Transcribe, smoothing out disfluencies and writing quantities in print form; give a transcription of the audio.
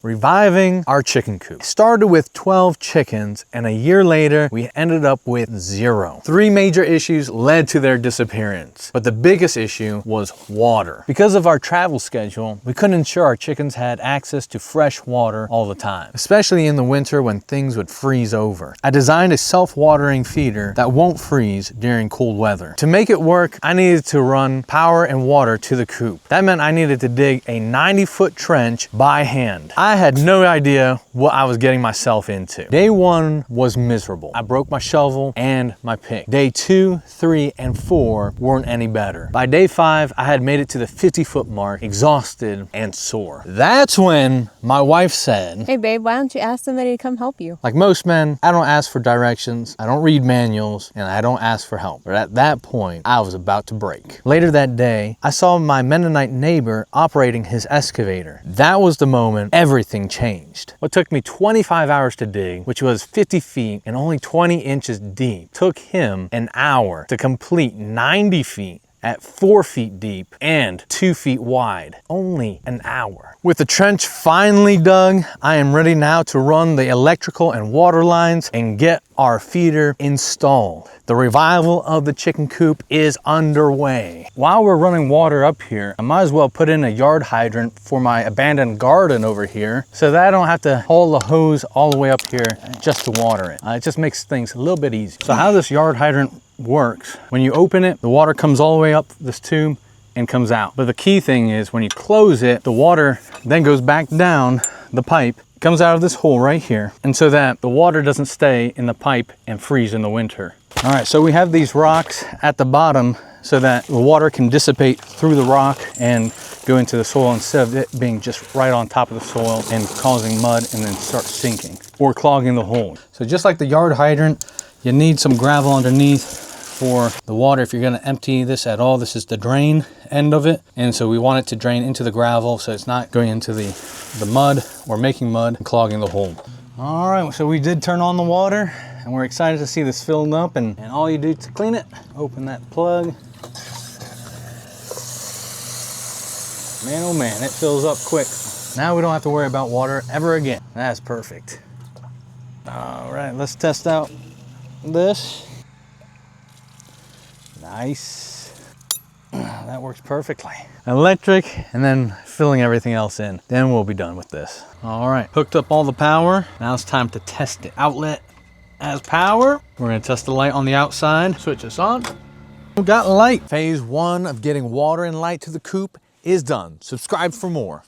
Reviving our chicken coop. Started with 12 chickens, and a year later, we ended up with 0. 3 major issues led to their disappearance, but the biggest issue was water. Because of our travel schedule, we couldn't ensure our chickens had access to fresh water all the time, especially in the winter when things would freeze over. I designed a self-watering feeder that won't freeze during cold weather. To make it work, I needed to run power and water to the coop. That meant I needed to dig a 90-foot trench by hand. I had no idea what I was getting myself into. Day 1 was miserable. I broke my shovel and my pick. Day 2, 3, and 4 weren't any better. By day 5, I had made it to the 50-foot mark, exhausted and sore. That's when my wife said, "Hey babe, why don't you ask somebody to come help you?" Like most men, I don't ask for directions, I don't read manuals, and I don't ask for help. But at that point, I was about to break. Later that day, I saw my Mennonite neighbor operating his excavator. That was the moment everything changed. What took me 25 hours to dig, which was 50 feet and only 20 inches deep, took him an hour to complete 90 feet at 4 feet deep and 2 feet wide. Only an hour. With the trench finally dug, I am ready now to run the electrical and water lines and get our feeder installed. The revival of the chicken coop is underway. While we're running water up here, I might as well put in a yard hydrant for my abandoned garden over here so that I don't have to haul the hose all the way up here just to water it. It just makes things a little bit easier. So how this yard hydrant works, when you open it, the water comes all the way up this tube and comes out. But the key thing is when you close it, the water then goes back down the pipe, comes out of this hole right here, and so that the water doesn't stay in the pipe and freeze in the winter. All right, so we have these rocks at the bottom so that the water can dissipate through the rock and go into the soil instead of it being just right on top of the soil and causing mud and then start sinking or clogging the hole. So just like the yard hydrant, you need some gravel underneath for the water. If you're going to empty this at all, this is the drain end of it, and so we want it to drain into the gravel so it's not going into the mud or making mud and clogging the hole. All right, so we did turn on the water and we're excited to see this filled up, and all you do to clean it, open that plug. Man, oh man, it fills up quick. Now we don't have to worry about water ever again. That's perfect. All right, let's test out this. Nice. That works perfectly. Electric, and then filling everything else in. Then we'll be done with this. All right, hooked up all the power. Now it's time to test the outlet as power. We're gonna test the light on the outside. Switch this on. We got light. Phase 1 of getting water and light to the coop is done. Subscribe for more.